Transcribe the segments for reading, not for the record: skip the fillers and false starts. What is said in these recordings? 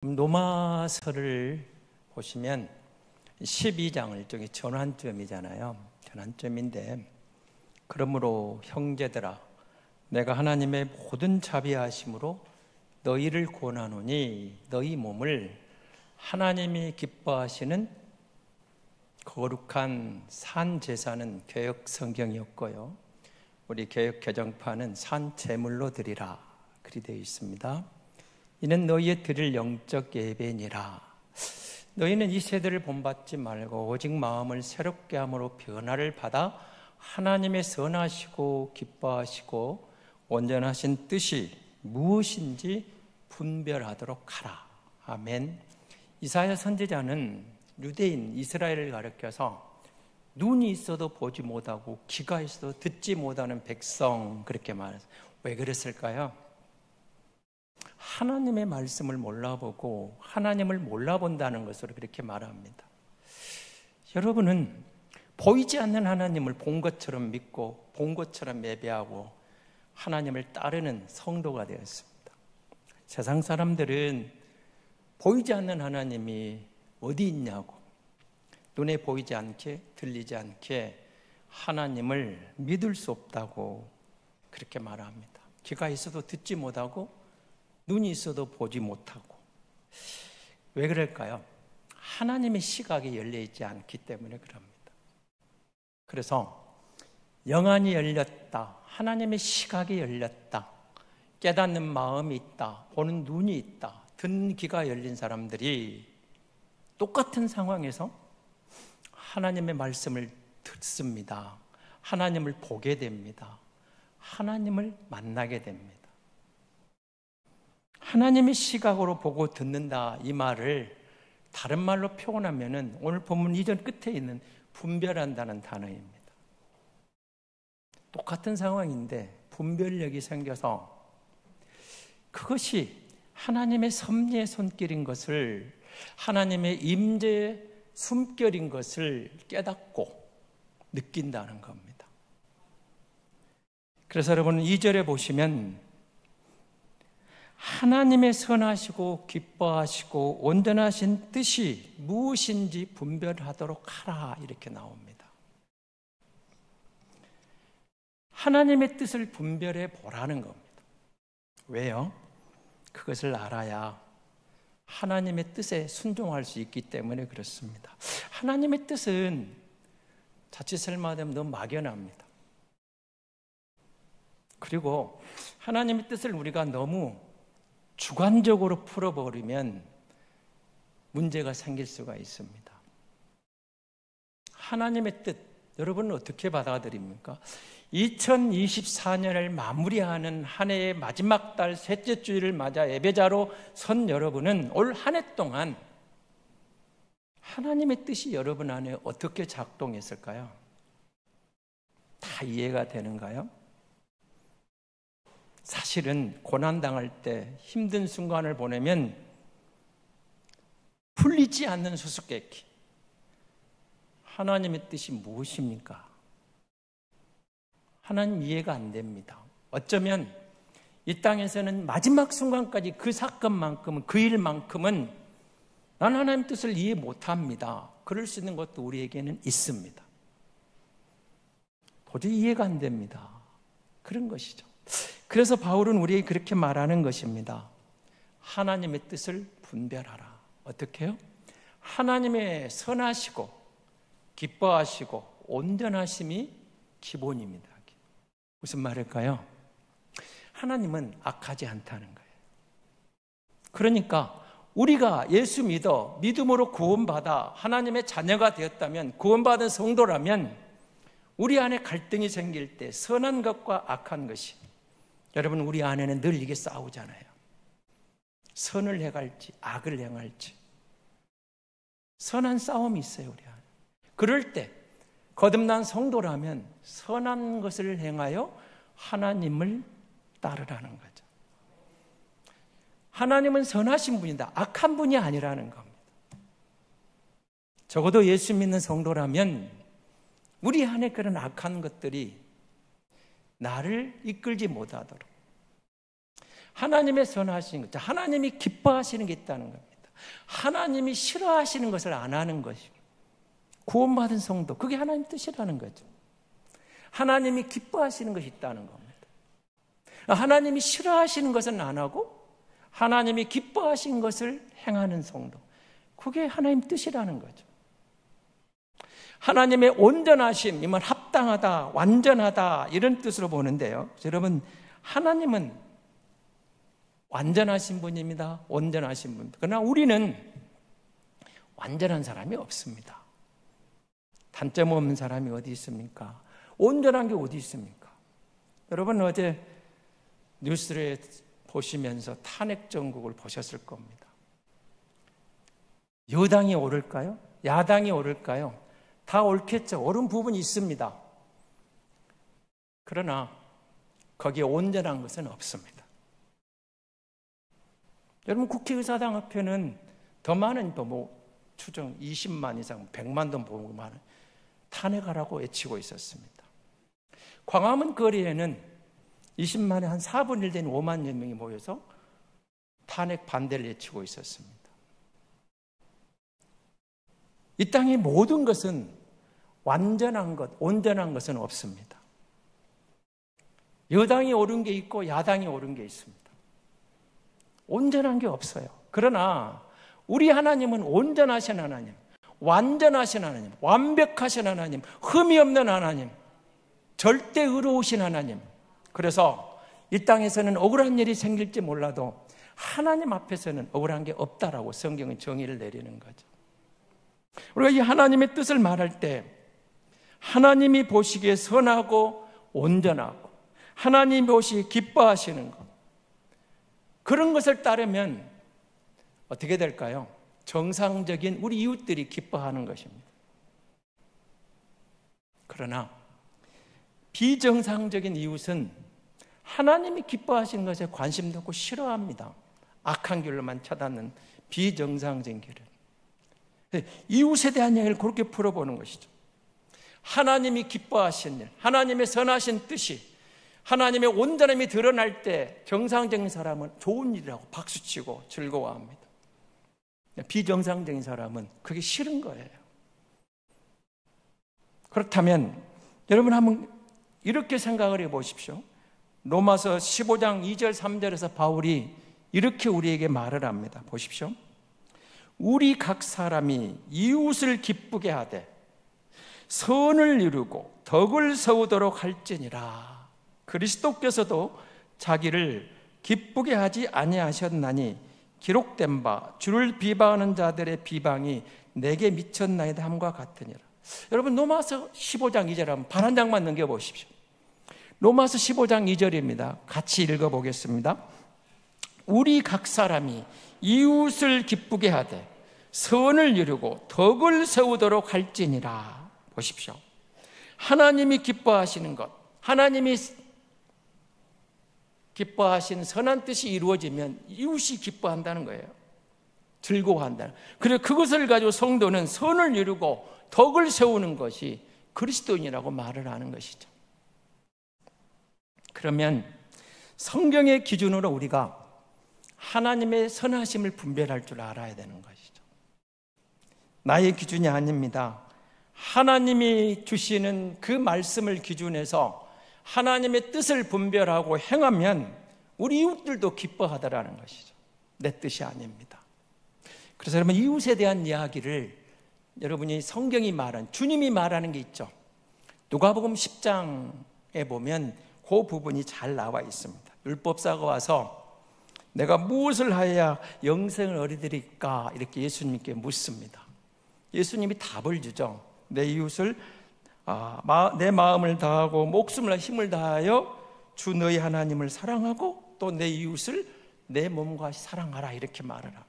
로마서를 보시면 12장 일종의 전환점이잖아요. 전환점인데, 그러므로 형제들아 내가 하나님의 모든 자비하심으로 너희를 권하노니 너희 몸을 하나님이 기뻐하시는 거룩한 산 제사는 개역 성경이었고요, 우리 개역 개정판은 산 제물로 드리라 그리 되어 있습니다. 이는 너희의 드릴 영적 예배니라. 너희는 이 세대를 본받지 말고 오직 마음을 새롭게 함으로 변화를 받아 하나님의 선하시고 기뻐하시고 온전하신 뜻이 무엇인지 분별하도록 하라. 아멘. 이사야 선지자는 유대인 이스라엘을 가리켜서 눈이 있어도 보지 못하고 귀가 있어도 듣지 못하는 백성, 그렇게 말했어요. 왜 그랬을까요? 하나님의 말씀을 몰라보고 하나님을 몰라본다는 것으로 그렇게 말합니다. 여러분은 보이지 않는 하나님을 본 것처럼 믿고 본 것처럼 예배하고 하나님을 따르는 성도가 되었습니다. 세상 사람들은 보이지 않는 하나님이 어디 있냐고, 눈에 보이지 않게 들리지 않게 하나님을 믿을 수 없다고 그렇게 말합니다. 귀가 있어도 듣지 못하고 눈이 있어도 보지 못하고. 왜 그럴까요? 하나님의 시각이 열려있지 않기 때문에 그럽니다. 그래서 영안이 열렸다, 하나님의 시각이 열렸다, 깨닫는 마음이 있다, 보는 눈이 있다, 듣는 귀가 열린 사람들이 똑같은 상황에서 하나님의 말씀을 듣습니다. 하나님을 보게 됩니다. 하나님을 만나게 됩니다. 하나님의 시각으로 보고 듣는다, 이 말을 다른 말로 표현하면은 오늘 본문 이전 끝에 있는 분별한다는 단어입니다. 똑같은 상황인데 분별력이 생겨서 그것이 하나님의 섭리의 손길인 것을, 하나님의 임재의 숨결인 것을 깨닫고 느낀다는 겁니다. 그래서 여러분 2절에 보시면 하나님의 선하시고 기뻐하시고 온전하신 뜻이 무엇인지 분별하도록 하라, 이렇게 나옵니다. 하나님의 뜻을 분별해 보라는 겁니다. 왜요? 그것을 알아야 하나님의 뜻에 순종할 수 있기 때문에 그렇습니다. 하나님의 뜻은 자칫 설마하면 너무 막연합니다. 그리고 하나님의 뜻을 우리가 너무 주관적으로 풀어버리면 문제가 생길 수가 있습니다. 하나님의 뜻, 여러분은 어떻게 받아들입니까? 2024년을 마무리하는 한 해의 마지막 달 셋째 주일을 맞아 예배자로 선 여러분은 올 한 해 동안 하나님의 뜻이 여러분 안에 어떻게 작동했을까요? 다 이해가 되는가요? 사실은 고난당할 때 힘든 순간을 보내면 풀리지 않는 수수께끼, 하나님의 뜻이 무엇입니까? 하나님 이해가 안 됩니다. 어쩌면 이 땅에서는 마지막 순간까지 그 사건만큼은, 그 일만큼은 난 하나님 뜻을 이해 못합니다. 그럴 수 있는 것도 우리에게는 있습니다. 도저히 이해가 안 됩니다. 그런 것이죠. 그래서 바울은 우리에게 그렇게 말하는 것입니다. 하나님의 뜻을 분별하라. 어떻게 해요? 하나님의 선하시고 기뻐하시고 온전하심이 기본입니다. 무슨 말일까요? 하나님은 악하지 않다는 거예요. 그러니까 우리가 예수 믿어 믿음으로 구원받아 하나님의 자녀가 되었다면, 구원받은 성도라면 우리 안에 갈등이 생길 때 선한 것과 악한 것이, 여러분 우리 안에는 늘 이게 싸우잖아요. 선을 행할지 악을 행할지 선한 싸움이 있어요, 우리 안에. 그럴 때 거듭난 성도라면 선한 것을 행하여 하나님을 따르라는 거죠. 하나님은 선하신 분이다, 악한 분이 아니라는 겁니다. 적어도 예수 믿는 성도라면 우리 안에 그런 악한 것들이 나를 이끌지 못하도록 하나님의 선하신 것, 하나님이 기뻐하시는 게 있다는 겁니다. 하나님이 싫어하시는 것을 안 하는 것이 구원받은 성도, 그게 하나님 뜻이라는 거죠. 하나님이 기뻐하시는 것이 있다는 겁니다. 하나님이 싫어하시는 것은 안 하고 하나님이 기뻐하신 것을 행하는 성도, 그게 하나님 뜻이라는 거죠. 하나님의 온전하심, 이면 합당하다, 완전하다 이런 뜻으로 보는데요. 여러분, 하나님은 완전하신 분입니다. 온전하신 분입니다. 그러나 우리는 완전한 사람이 없습니다. 단점 없는 사람이 어디 있습니까? 온전한 게 어디 있습니까? 여러분, 어제 뉴스를 보시면서 탄핵 정국을 보셨을 겁니다. 여당이 오를까요? 야당이 오를까요? 다 옳겠죠. 옳은 부분이 있습니다. 그러나 거기에 온전한 것은 없습니다. 여러분, 국회의사당 앞에는 더 많은 추정 20만 이상, 100만 보고 많은 탄핵하라고 외치고 있었습니다. 광화문 거리에는 20만에 한 4분의 1 된 5만여 명이 모여서 탄핵 반대를 외치고 있었습니다. 이 땅의 모든 것은 완전한 것, 온전한 것은 없습니다. 여당이 옳은 게 있고 야당이 옳은 게 있습니다. 온전한 게 없어요. 그러나 우리 하나님은 온전하신 하나님, 완전하신 하나님, 완벽하신 하나님, 흠이 없는 하나님, 절대 의로우신 하나님. 그래서 이 땅에서는 억울한 일이 생길지 몰라도 하나님 앞에서는 억울한 게 없다라고 성경은 정의를 내리는 거죠. 우리가 이 하나님의 뜻을 말할 때 하나님이 보시기에 선하고 온전하고 하나님이 보시기에 기뻐하시는 것, 그런 것을 따르면 어떻게 될까요? 정상적인 우리 이웃들이 기뻐하는 것입니다. 그러나 비정상적인 이웃은 하나님이 기뻐하시는 것에 관심도 없고 싫어합니다. 악한 길로만 쳐다는 비정상적인 길을. 이웃에 대한 이야기를 그렇게 풀어보는 것이죠. 하나님이 기뻐하신 일, 하나님의 선하신 뜻이, 하나님의 온전함이 드러날 때 정상적인 사람은 좋은 일이라고 박수치고 즐거워합니다. 비정상적인 사람은 그게 싫은 거예요. 그렇다면 여러분 한번 이렇게 생각을 해보십시오. 로마서 15장 2절 3절에서 바울이 이렇게 우리에게 말을 합니다. 보십시오. 우리 각 사람이 이웃을 기쁘게 하되 선을 이루고 덕을 세우도록 할지니라. 그리스도께서도 자기를 기쁘게 하지 아니하셨나니 기록된 바 주를 비방하는 자들의 비방이 내게 미쳤나이다 함과 같으니라. 여러분, 로마서 15장 2절 한번 발 한 장만 넘겨보십시오. 로마서 15장 2절입니다. 같이 읽어보겠습니다. 우리 각 사람이 이웃을 기쁘게 하되 선을 이루고 덕을 세우도록 할지니라. 보십시오. 하나님이 기뻐하시는 것, 하나님이 기뻐하신 선한 뜻이 이루어지면 이웃이 기뻐한다는 거예요. 즐거워한다는. 그래서 그것을 가지고 성도는 선을 이루고 덕을 세우는 것이 그리스도인이라고 말을 하는 것이죠. 그러면 성경의 기준으로 우리가 하나님의 선하심을 분별할 줄 알아야 되는 것이죠. 나의 기준이 아닙니다. 하나님이 주시는 그 말씀을 기준해서 하나님의 뜻을 분별하고 행하면 우리 이웃들도 기뻐하더라는 것이죠. 내 뜻이 아닙니다. 그래서 여러분, 이웃에 대한 이야기를 여러분이 성경이 말한, 주님이 말하는 게 있죠. 누가복음 10장에 보면 그 부분이 잘 나와 있습니다. 율법사가 와서 내가 무엇을 하여야 영생을 얻으리까 이렇게 예수님께 묻습니다. 예수님이 답을 주죠. 내 이웃을 내 마음을 다하고 목숨을 힘을 다하여 주 너희 하나님을 사랑하고 또 내 이웃을 내 몸과 같이 사랑하라 이렇게 말을 합니다.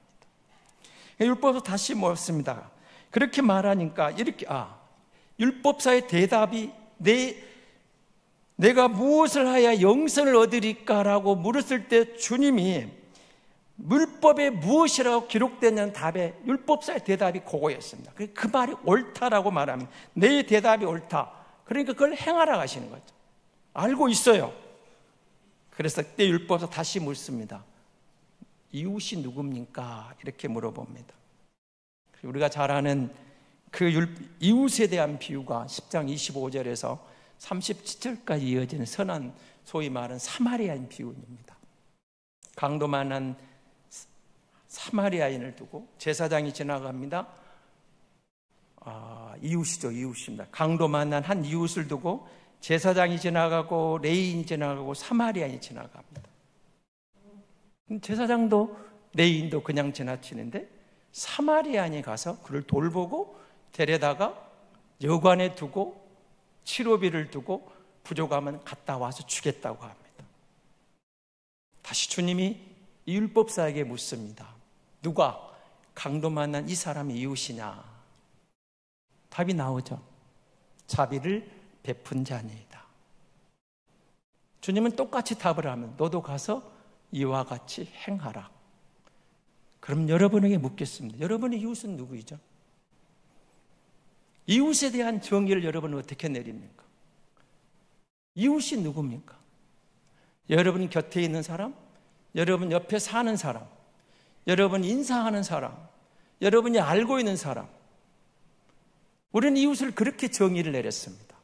율법에서 다시 묻습니다. 그렇게 말하니까 이렇게 율법사의 대답이 내가 무엇을 하여야 영생을 얻으리까라고 물었을 때 주님이 율법에 무엇이라고 기록되냐는 답에 율법사의 대답이 그거였습니다. 그 말이 옳다라고 말하면 내 대답이 옳다. 그러니까 그걸 행하라 하시는 거죠. 알고 있어요. 그래서 그때 율법사 다시 묻습니다. 이웃이 누굽니까? 이렇게 물어봅니다. 우리가 잘 아는 그 이웃에 대한 비유가 10장 25절에서 37절까지 이어지는 선한, 소위 말하는 사마리아인 비유입니다. 강도만한 사마리아인을 두고 제사장이 지나갑니다. 이웃이죠, 이웃입니다. 강도만한 한 이웃을 두고 제사장이 지나가고 레위인이 지나가고 사마리아인이 지나갑니다. 제사장도 레위인도 그냥 지나치는데 사마리아인이 가서 그를 돌보고 데려다가 여관에 두고 치료비를 두고 부족하면 갔다 와서 주겠다고 합니다. 다시 주님이 이 율법사에게 묻습니다. 누가 강도 만난 이 사람이 이웃이냐? 답이 나오죠. 자비를 베푼 자니이다. 주님은 똑같이 답을 하면 너도 가서 이와 같이 행하라. 그럼 여러분에게 묻겠습니다. 여러분의 이웃은 누구이죠? 이웃에 대한 정의를 여러분은 어떻게 내립니까? 이웃이 누굽니까? 여러분 곁에 있는 사람? 여러분 옆에 사는 사람? 여러분 인사하는 사람? 여러분이 알고 있는 사람? 우리는 이웃을 그렇게 정의를 내렸습니다.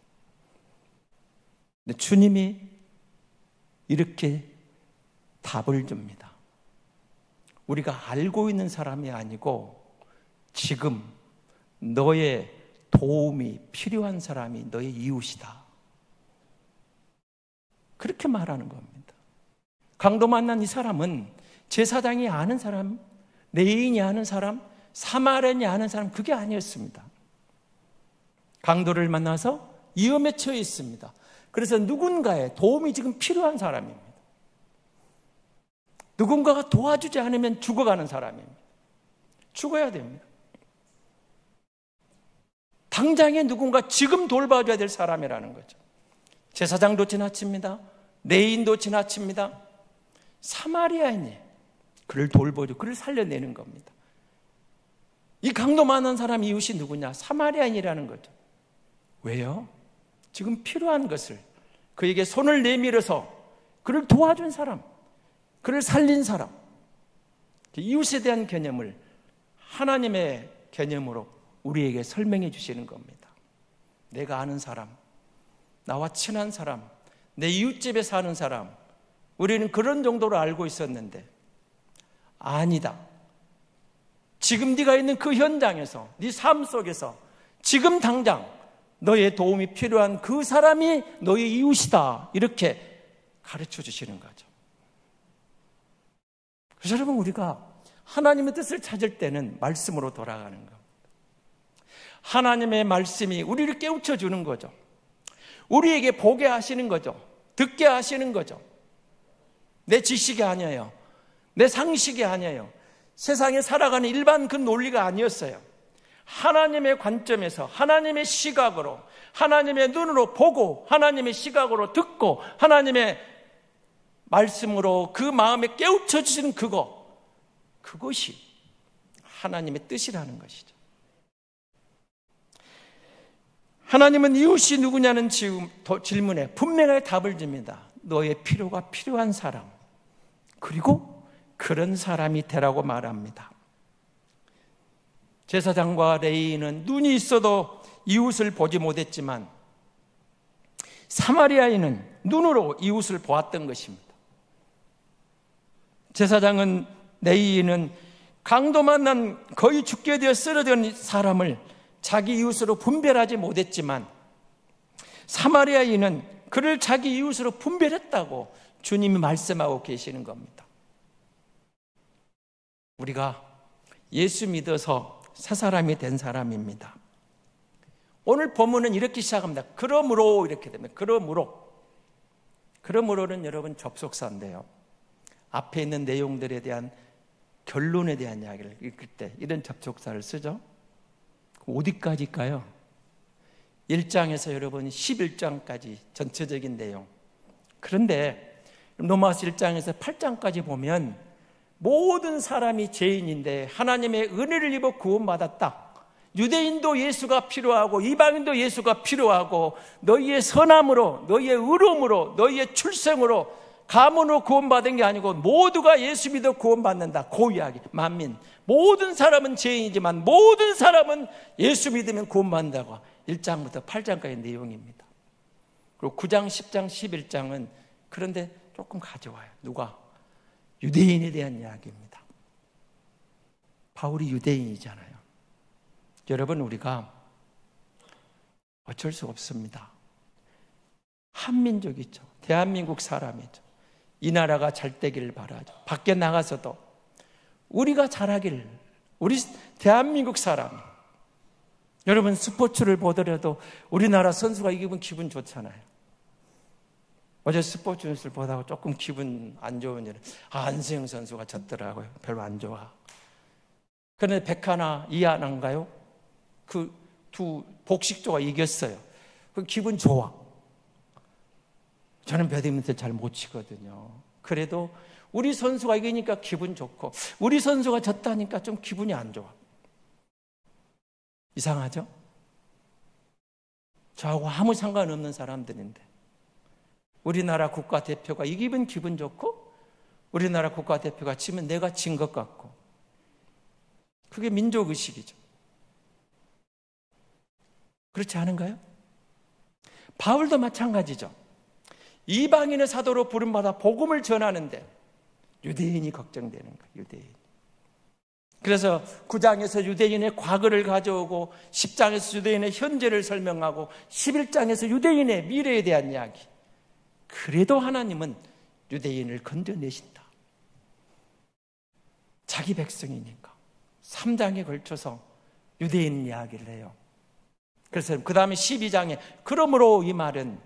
근데 주님이 이렇게 답을 줍니다. 우리가 알고 있는 사람이 아니고 지금 너의 도움이 필요한 사람이 너의 이웃이다. 그렇게 말하는 겁니다. 강도 만난 이 사람은 제사장이 아는 사람, 레위인이 아는 사람, 사마리아인이 아는 사람, 그게 아니었습니다. 강도를 만나서 위험에 처해 있습니다. 그래서 누군가의 도움이 지금 필요한 사람입니다. 누군가가 도와주지 않으면 죽어가는 사람입니다. 죽어야 됩니다. 당장에 누군가 지금 돌봐줘야 될 사람이라는 거죠. 제사장도 지나칩니다. 레위인도 지나칩니다. 사마리아인이 그를 돌보죠. 그를 살려내는 겁니다. 이 강도 많은 사람 이웃이 누구냐? 사마리아인이라는 거죠. 왜요? 지금 필요한 것을 그에게 손을 내밀어서 그를 도와준 사람, 그를 살린 사람, 이웃에 대한 개념을 하나님의 개념으로 우리에게 설명해 주시는 겁니다. 내가 아는 사람, 나와 친한 사람, 내 이웃집에 사는 사람, 우리는 그런 정도로 알고 있었는데 아니다. 지금 네가 있는 그 현장에서, 네 삶 속에서 지금 당장 너의 도움이 필요한 그 사람이 너의 이웃이다. 이렇게 가르쳐 주시는 거죠. 그래서 여러분, 우리가 하나님의 뜻을 찾을 때는 말씀으로 돌아가는 겁니다. 하나님의 말씀이 우리를 깨우쳐 주는 거죠. 우리에게 보게 하시는 거죠. 듣게 하시는 거죠. 내 지식이 아니에요. 내 상식이 아니에요. 세상에 살아가는 일반 그 논리가 아니었어요. 하나님의 관점에서, 하나님의 시각으로, 하나님의 눈으로 보고, 하나님의 시각으로 듣고, 하나님의 말씀으로 그 마음에 깨우쳐 주시는 그것이 하나님의 뜻이라는 것이죠. 하나님은 이웃이 누구냐는 질문에 분명하게 답을 줍니다. 너의 필요가 필요한 사람, 그리고 그런 사람이 되라고 말합니다. 제사장과 레위인은 눈이 있어도 이웃을 보지 못했지만 사마리아인은 눈으로 이웃을 보았던 것입니다. 제사장은, 레위인은 강도 만난 거의 죽게 되어 쓰러진 사람을 자기 이웃으로 분별하지 못했지만 사마리아인은 그를 자기 이웃으로 분별했다고 주님이 말씀하고 계시는 겁니다. 우리가 예수 믿어서 새 사람이 된 사람입니다. 오늘 본문은 이렇게 시작합니다. 그러므로 이렇게 됩니다. 그러므로는 여러분 접속사인데요. 앞에 있는 내용들에 대한 결론에 대한 이야기를 읽을 때 이런 접속사를 쓰죠. 어디까지일까요? 1장에서 여러분 11장까지 전체적인 내용. 그런데 로마서 1장에서 8장까지 보면 모든 사람이 죄인인데 하나님의 은혜를 입어 구원받았다. 유대인도 예수가 필요하고 이방인도 예수가 필요하고 너희의 선함으로, 너희의 의로움으로, 너희의 출생으로 가문으로 구원받은 게 아니고 모두가 예수 믿어 구원받는다. 그 이야기. 만민. 모든 사람은 죄인이지만 모든 사람은 예수 믿으면 구원받는다고 1장부터 8장까지 내용입니다. 그리고 9장, 10장, 11장은 그런데 조금 가져와요. 누가? 유대인에 대한 이야기입니다. 바울이 유대인이잖아요. 여러분, 우리가 어쩔 수 없습니다. 한민족이죠. 대한민국 사람이죠. 이 나라가 잘 되기를 바라죠. 밖에 나가서도 우리가 잘하기를, 우리 대한민국 사람, 여러분 스포츠를 보더라도 우리나라 선수가 이기면 기분 좋잖아요. 어제 스포츠 뉴스를 보다가 조금 기분 안 좋은 일은 안세영 선수가 졌더라고요. 별로 안 좋아. 그런데 백하나 이하나인가요? 그 두 복식조가 이겼어요. 그 기분 좋아. 저는 배드민턴 잘 못 치거든요. 그래도 우리 선수가 이기니까 기분 좋고 우리 선수가 졌다니까 좀 기분이 안 좋아. 이상하죠? 저하고 아무 상관없는 사람들인데 우리나라 국가대표가 이기면 기분 좋고 우리나라 국가대표가 지면 내가 진 것 같고, 그게 민족의식이죠. 그렇지 않은가요? 바울도 마찬가지죠. 이방인의 사도로 부름받아 복음을 전하는데 유대인이 걱정되는 거예요. 유대인. 그래서 9장에서 유대인의 과거를 가져오고 10장에서 유대인의 현재를 설명하고 11장에서 유대인의 미래에 대한 이야기. 그래도 하나님은 유대인을 건져내신다. 자기 백성이니까 3장에 걸쳐서 유대인 이야기를 해요. 그래서 그 다음에 12장에 그러므로 이 말은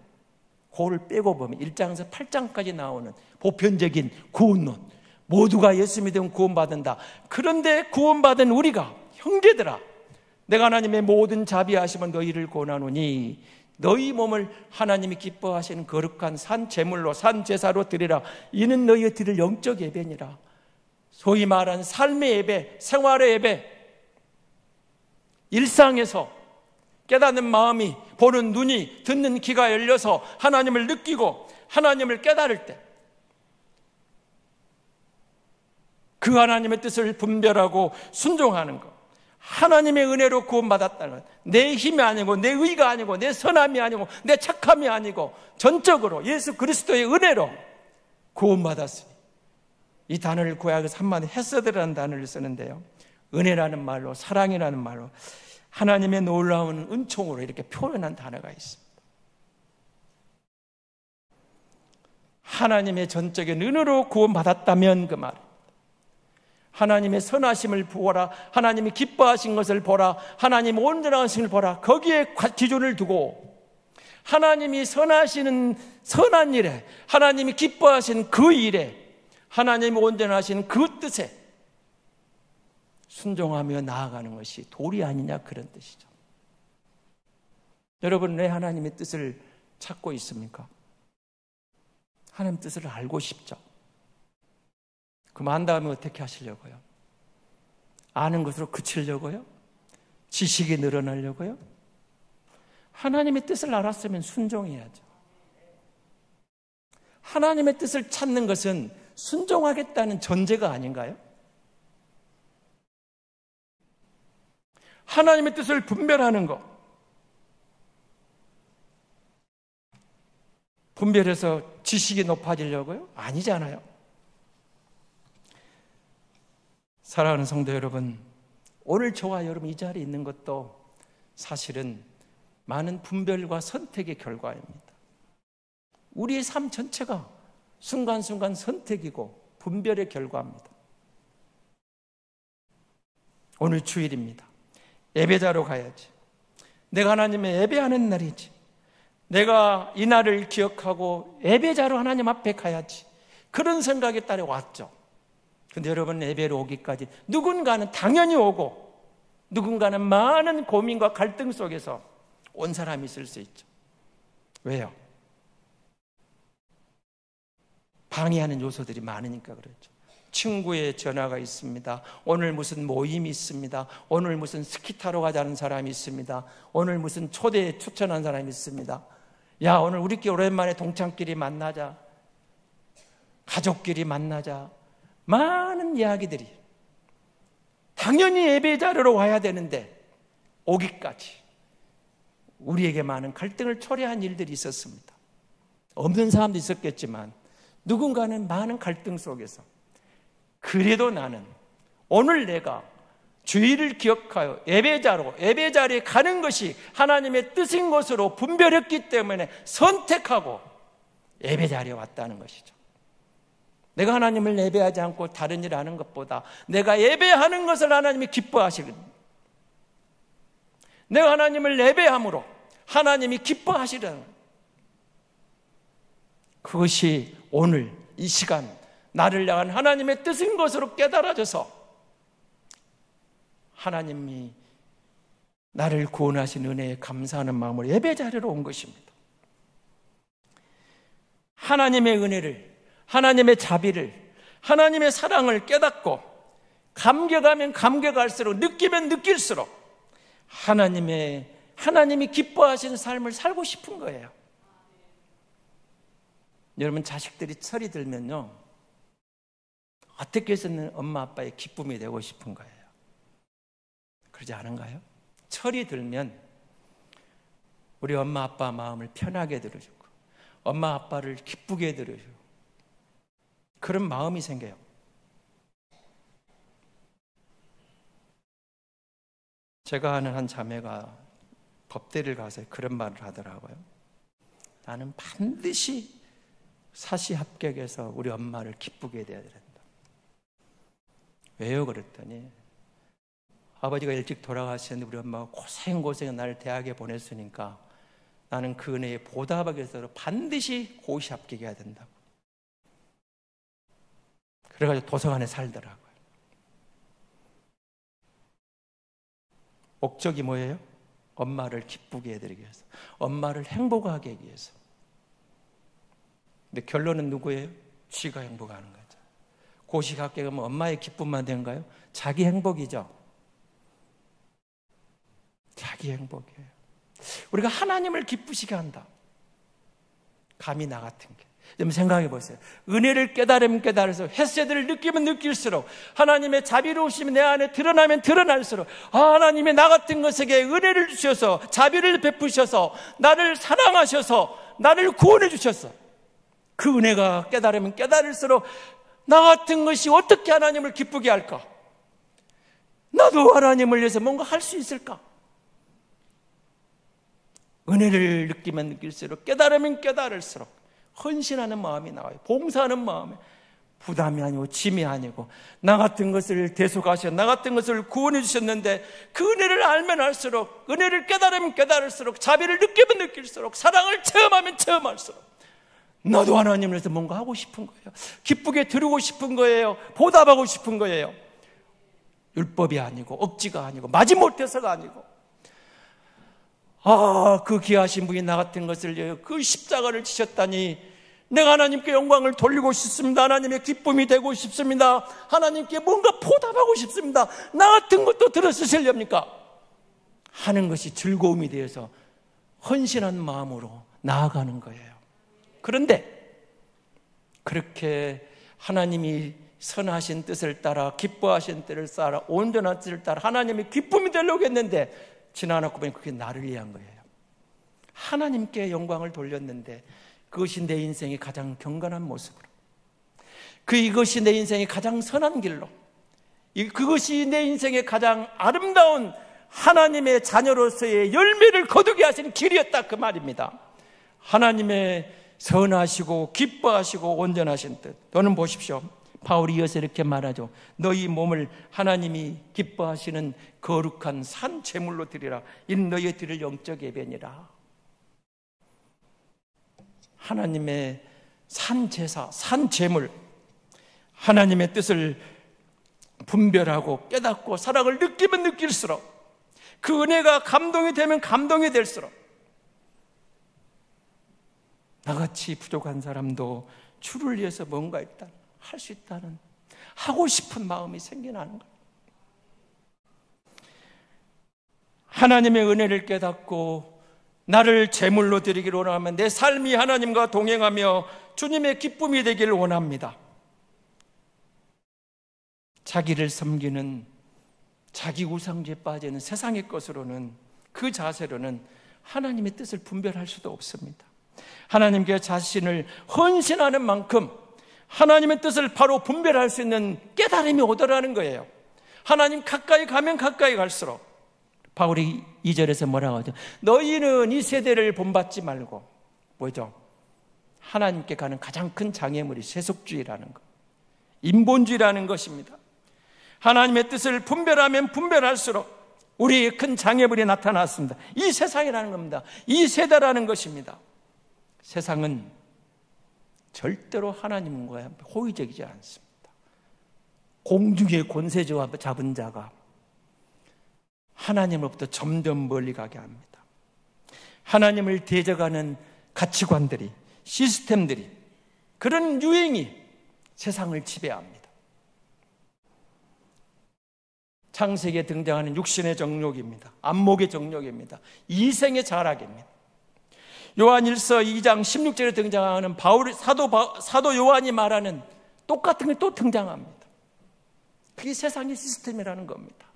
고를 빼고 보면 1장에서 8장까지 나오는 보편적인 구원론, 모두가 예수 믿으면 구원받는다. 그런데 구원받은 우리가, 형제들아, 내가 하나님의 모든 자비하심은 너희를 권하노니 너희 몸을 하나님이 기뻐하시는 거룩한 산 제물로, 산 제사로 드리라. 이는 너희의 드릴 영적 예배니라. 소위 말하는 삶의 예배, 생활의 예배, 일상에서 깨닫는 마음이, 보는 눈이, 듣는 귀가 열려서 하나님을 느끼고 하나님을 깨달을 때 그 하나님의 뜻을 분별하고 순종하는 것, 하나님의 은혜로 구원받았다는 것, 내 힘이 아니고 내 의가 아니고 내 선함이 아니고 내 착함이 아니고 전적으로 예수 그리스도의 은혜로 구원받았으니, 이 단어를 구약에서 한마디 헤세드라는 단어를 쓰는데요, 은혜라는 말로, 사랑이라는 말로, 하나님의 놀라운 은총으로 이렇게 표현한 단어가 있습니다. 하나님의 전적인 은혜로 구원받았다면 그 말, 하나님의 선하심을 보라, 하나님이 기뻐하신 것을 보라, 하나님 온전하신 것을 보라, 거기에 기준을 두고 하나님이 선하시는 선한 일에, 하나님이 기뻐하신 그 일에, 하나님이 온전하신 그 뜻에 순종하며 나아가는 것이 도리 아니냐, 그런 뜻이죠. 여러분, 왜 하나님의 뜻을 찾고 있습니까? 하나님 뜻을 알고 싶죠. 그럼 안 다음에 어떻게 하시려고요? 아는 것으로 그치려고요? 지식이 늘어나려고요? 하나님의 뜻을 알았으면 순종해야죠. 하나님의 뜻을 찾는 것은 순종하겠다는 전제가 아닌가요? 하나님의 뜻을 분별하는 것, 분별해서 지식이 높아지려고요? 아니잖아요. 사랑하는 성도 여러분, 오늘 저와 여러분 이 자리에 있는 것도 사실은 많은 분별과 선택의 결과입니다. 우리의 삶 전체가 순간순간 선택이고 분별의 결과입니다. 오늘 주일입니다. 예배자로 가야지. 내가 하나님의 예배하는 날이지. 내가 이 날을 기억하고 예배자로 하나님 앞에 가야지. 그런 생각에 따라 왔죠. 근데 여러분, 예배로 오기까지 누군가는 당연히 오고 누군가는 많은 고민과 갈등 속에서 온 사람이 있을 수 있죠. 왜요? 방해하는 요소들이 많으니까 그렇죠. 친구의 전화가 있습니다. 오늘 무슨 모임이 있습니다. 오늘 무슨 스키 타러 가자는 사람이 있습니다. 오늘 무슨 초대에 추천한 사람이 있습니다. 야, 오늘 우리끼리 오랜만에 동창끼리 만나자. 가족끼리 만나자, 많은 이야기들이 당연히 예배 자리로 와야 되는데 오기까지 우리에게 많은 갈등을 초래한 일들이 있었습니다. 없는 사람도 있었겠지만 누군가는 많은 갈등 속에서 그래도 나는 오늘 내가 주의를 기억하여 예배 자리에 가는 것이 하나님의 뜻인 것으로 분별했기 때문에 선택하고 예배 자리에 왔다는 것이죠. 내가 하나님을 예배하지 않고 다른 일 하는 것보다 내가 예배하는 것을 하나님이 기뻐하시거든요. 내가 하나님을 예배함으로 하나님이 기뻐하시려는 그것이 오늘 이 시간 나를 향한 하나님의 뜻인 것으로 깨달아져서 하나님이 나를 구원하신 은혜에 감사하는 마음으로 예배 자리로 온 것입니다. 하나님의 은혜를, 하나님의 자비를, 하나님의 사랑을 깨닫고 감격하면 감격할수록, 느끼면 느낄수록 하나님이 기뻐하시는 삶을 살고 싶은 거예요. 여러분, 자식들이 철이 들면요, 어떻게 해서는 엄마 아빠의 기쁨이 되고 싶은 거예요. 그러지 않은가요? 철이 들면 우리 엄마 아빠 마음을 편하게 들어주고 엄마 아빠를 기쁘게 들어주고 그런 마음이 생겨요. 제가 아는 한 자매가 법대를 가서 그런 말을 하더라고요. 나는 반드시 사시 합격해서 우리 엄마를 기쁘게 해야 된다. 왜요? 그랬더니 아버지가 일찍 돌아가셨는데 우리 엄마가 고생고생해 나를 대학에 보냈으니까 나는 그 은혜에 보답하기 위해서 반드시 고시 합격해야 된다고. 그래가지고 도서관에 살더라고요. 목적이 뭐예요? 엄마를 기쁘게 해드리기 위해서, 엄마를 행복하게 하기 위해서. 근데 결론은 누구예요? 쥐가 행복하는 거죠. 고시 합격하면 엄마의 기쁨만 된가요? 자기 행복이죠. 자기 행복이에요. 우리가 하나님을 기쁘시게 한다. 감히 나 같은 게. 좀 생각해 보세요. 은혜를 깨달으면 깨달을수록, 햇새들을 느끼면 느낄수록, 하나님의 자비로우심이 내 안에 드러나면 드러날수록, 하나님의 나 같은 것에게 은혜를 주셔서, 자비를 베푸셔서, 나를 사랑하셔서, 나를 구원해 주셨어. 그 은혜가 깨달으면 깨달을수록 나 같은 것이 어떻게 하나님을 기쁘게 할까? 나도 하나님을 위해서 뭔가 할 수 있을까? 은혜를 느끼면 느낄수록, 깨달으면 깨달을수록 헌신하는 마음이 나와요. 봉사하는 마음에 부담이 아니고 짐이 아니고, 나 같은 것을 대속하셔, 나 같은 것을 구원해 주셨는데 그 은혜를 알면 알수록, 은혜를 깨달으면 깨달을수록, 자비를 느끼면 느낄수록, 사랑을 체험하면 체험할수록 나도 하나님을 위해서 뭔가 하고 싶은 거예요. 기쁘게 드리고 싶은 거예요. 보답하고 싶은 거예요. 율법이 아니고 억지가 아니고 마지못해서가 아니고, 그 귀하신 분이 나 같은 것을, 그 십자가를 지셨다니 내가 하나님께 영광을 돌리고 싶습니다. 하나님의 기쁨이 되고 싶습니다. 하나님께 뭔가 보답하고 싶습니다. 나 같은 것도 들어쓰시렵니까? 하는 것이 즐거움이 되어서 헌신한 마음으로 나아가는 거예요. 그런데 그렇게 하나님이 선하신 뜻을 따라, 기뻐하신 뜻을 따라, 온전한 뜻을 따라 하나님의 기쁨이 되려고 했는데 지나가고 보니 그게 나를 위한 거예요. 하나님께 영광을 돌렸는데 그것이 내 인생의 가장 경건한 모습으로, 이것이 내 인생의 가장 선한 길로, 그것이 내 인생의 가장 아름다운 하나님의 자녀로서의 열매를 거두게 하시는 길이었다, 그 말입니다. 하나님의 선하시고 기뻐하시고 온전하신 뜻. 너는 보십시오, 바울이 이어서 이렇게 말하죠. 너희 몸을 하나님이 기뻐하시는 거룩한 산 제물로 드리라. 이는 너희의 드릴 영적 예배니라. 하나님의 산 제사, 산 제물, 하나님의 뜻을 분별하고 깨닫고 사랑을 느끼면 느낄수록, 그 은혜가 감동이 되면 감동이 될수록 나같이 부족한 사람도 주를 위해서 뭔가 일단 할 수 있다는, 하고 싶은 마음이 생겨나는 거예요. 하나님의 은혜를 깨닫고 나를 제물로 드리기로 하면 내 삶이 하나님과 동행하며 주님의 기쁨이 되기를 원합니다. 자기를 섬기는, 자기 우상주에 빠지는 세상의 것으로는, 그 자세로는 하나님의 뜻을 분별할 수도 없습니다. 하나님께 자신을 헌신하는 만큼 하나님의 뜻을 바로 분별할 수 있는 깨달음이 오더라는 거예요. 하나님 가까이 가면 가까이 갈수록, 바울이 2절에서 뭐라고 하죠? 너희는 이 세대를 본받지 말고, 뭐죠? 하나님께 가는 가장 큰 장애물이 세속주의라는 것, 인본주의라는 것입니다. 하나님의 뜻을 분별하면 분별할수록 우리의 큰 장애물이 나타났습니다. 이 세상이라는 겁니다. 이 세대라는 것입니다. 세상은 절대로 하나님과 호의적이지 않습니다. 공중의 권세 잡은 자가 하나님으로부터 점점 멀리 가게 합니다. 하나님을 대적하는 가치관들이, 시스템들이, 그런 유행이 세상을 지배합니다. 창세기에 등장하는 육신의 정욕입니다. 안목의 정욕입니다. 이생의 자락입니다. 요한일서 2장 16절에 등장하는 사도 요한이 말하는 똑같은 게 또 등장합니다. 그게 세상의 시스템이라는 겁니다.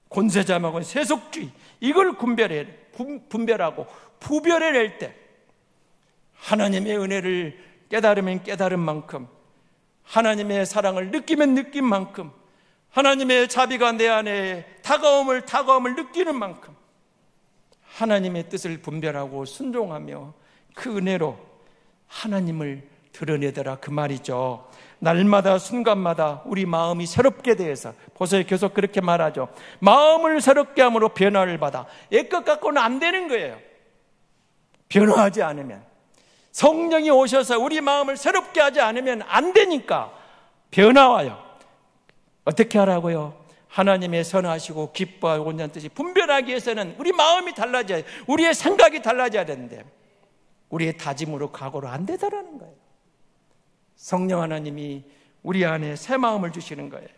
권세자하고 세속주의, 이걸 분별하고 구별해낼 때 하나님의 은혜를 깨달으면 깨달은 만큼, 하나님의 사랑을 느끼면 느낀 만큼, 하나님의 자비가 내 안에 다가옴을 느끼는 만큼 하나님의 뜻을 분별하고 순종하며 그 은혜로 하나님을 드러내더라, 그 말이죠. 날마다 순간마다 우리 마음이 새롭게 되어서, 보세요, 계속 그렇게 말하죠. 마음을 새롭게 함으로 변화를 받아. 옛것 갖고는 안 되는 거예요. 변화하지 않으면, 성령이 오셔서 우리 마음을 새롭게 하지 않으면 안 되니까 변화와요. 어떻게 하라고요? 하나님의 선하시고 기뻐하고 온전한 뜻이 분별하기 위해서는 우리 마음이 달라져야, 우리의 생각이 달라져야 되는데 우리의 다짐으로 각오로 안 되더라는 거예요. 성령 하나님이 우리 안에 새 마음을 주시는 거예요.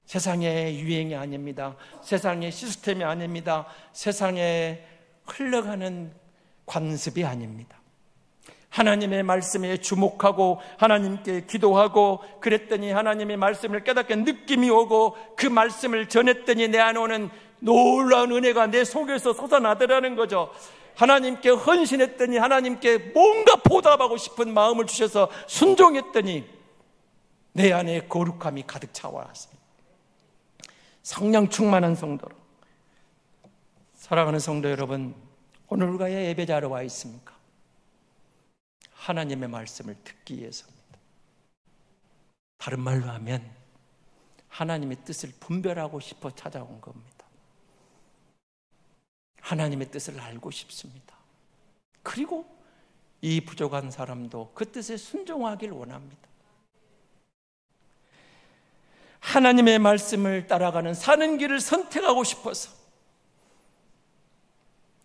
세상의 유행이 아닙니다. 세상의 시스템이 아닙니다. 세상에 흘러가는 관습이 아닙니다. 하나님의 말씀에 주목하고 하나님께 기도하고 그랬더니 하나님의 말씀을 깨닫게 느낌이 오고 그 말씀을 전했더니 내 안에 오는 놀라운 은혜가 내 속에서 솟아나더라는 거죠. 하나님께 헌신했더니 하나님께 뭔가 보답하고 싶은 마음을 주셔서 순종했더니 내 안에 거룩함이 가득 차왔습니다. 성령 충만한 성도로. 사랑하는 성도 여러분, 오늘 우리가 예배자로 와 있습니까? 하나님의 말씀을 듣기 위해서입니다. 다른 말로 하면 하나님의 뜻을 분별하고 싶어 찾아온 겁니다. 하나님의 뜻을 알고 싶습니다. 그리고 이 부족한 사람도 그 뜻에 순종하길 원합니다. 하나님의 말씀을 따라가는 사는 길을 선택하고 싶어서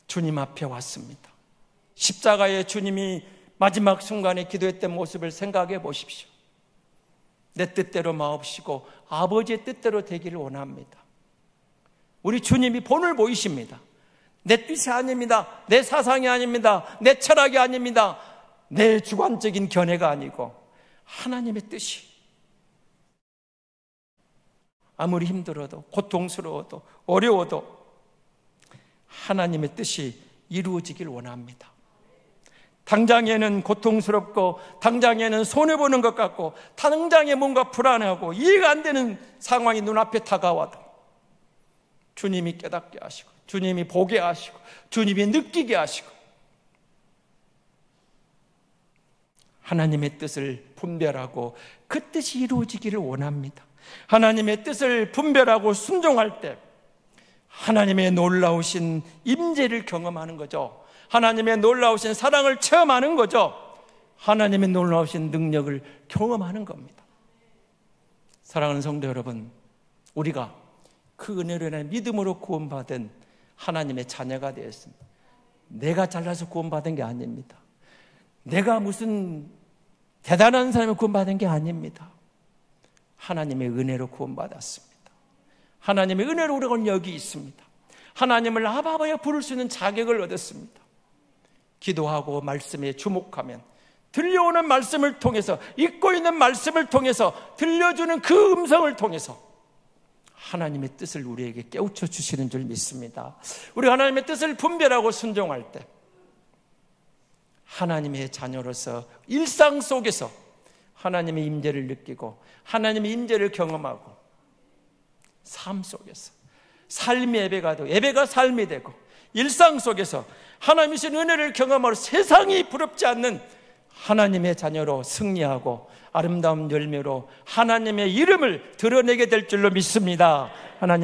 주님 앞에 왔습니다. 십자가에 주님이 마지막 순간에 기도했던 모습을 생각해 보십시오. 내 뜻대로 마옵시고 아버지의 뜻대로 되기를 원합니다. 우리 주님이 본을 보이십니다. 내 뜻이 아닙니다. 내 사상이 아닙니다. 내 철학이 아닙니다. 내 주관적인 견해가 아니고 하나님의 뜻이, 아무리 힘들어도 고통스러워도 어려워도 하나님의 뜻이 이루어지길 원합니다. 당장에는 고통스럽고 당장에는 손해보는 것 같고 당장에 뭔가 불안하고 이해가 안 되는 상황이 눈앞에 다가와도 주님이 깨닫게 하시고 주님이 보게 하시고 주님이 느끼게 하시고 하나님의 뜻을 분별하고 그 뜻이 이루어지기를 원합니다. 하나님의 뜻을 분별하고 순종할 때 하나님의 놀라우신 임재를 경험하는 거죠. 하나님의 놀라우신 사랑을 체험하는 거죠. 하나님의 놀라우신 능력을 경험하는 겁니다. 사랑하는 성도 여러분, 우리가 그 은혜로 인해 믿음으로 구원받은 하나님의 자녀가 되었습니다. 내가 잘나서 구원받은 게 아닙니다. 내가 무슨 대단한 사람이 구원받은 게 아닙니다. 하나님의 은혜로 구원받았습니다. 하나님의 은혜로 우리가 오늘 여기 있습니다. 하나님을 아바바여 부를 수 있는 자격을 얻었습니다. 기도하고 말씀에 주목하면 들려오는 말씀을 통해서, 읽고 있는 말씀을 통해서, 들려주는 그 음성을 통해서 하나님의 뜻을 우리에게 깨우쳐 주시는 줄 믿습니다. 우리 하나님의 뜻을 분별하고 순종할 때 하나님의 자녀로서 일상 속에서 하나님의 임재를 느끼고 하나님의 임재를 경험하고, 삶 속에서 삶이 예배가 되고 예배가 삶이 되고, 일상 속에서 하나님이신 은혜를 경험하고 세상이 부럽지 않는 하나님의 자녀로 승리하고 아름다운 열매로 하나님의 이름을 드러내게 될 줄로 믿습니다. 하나님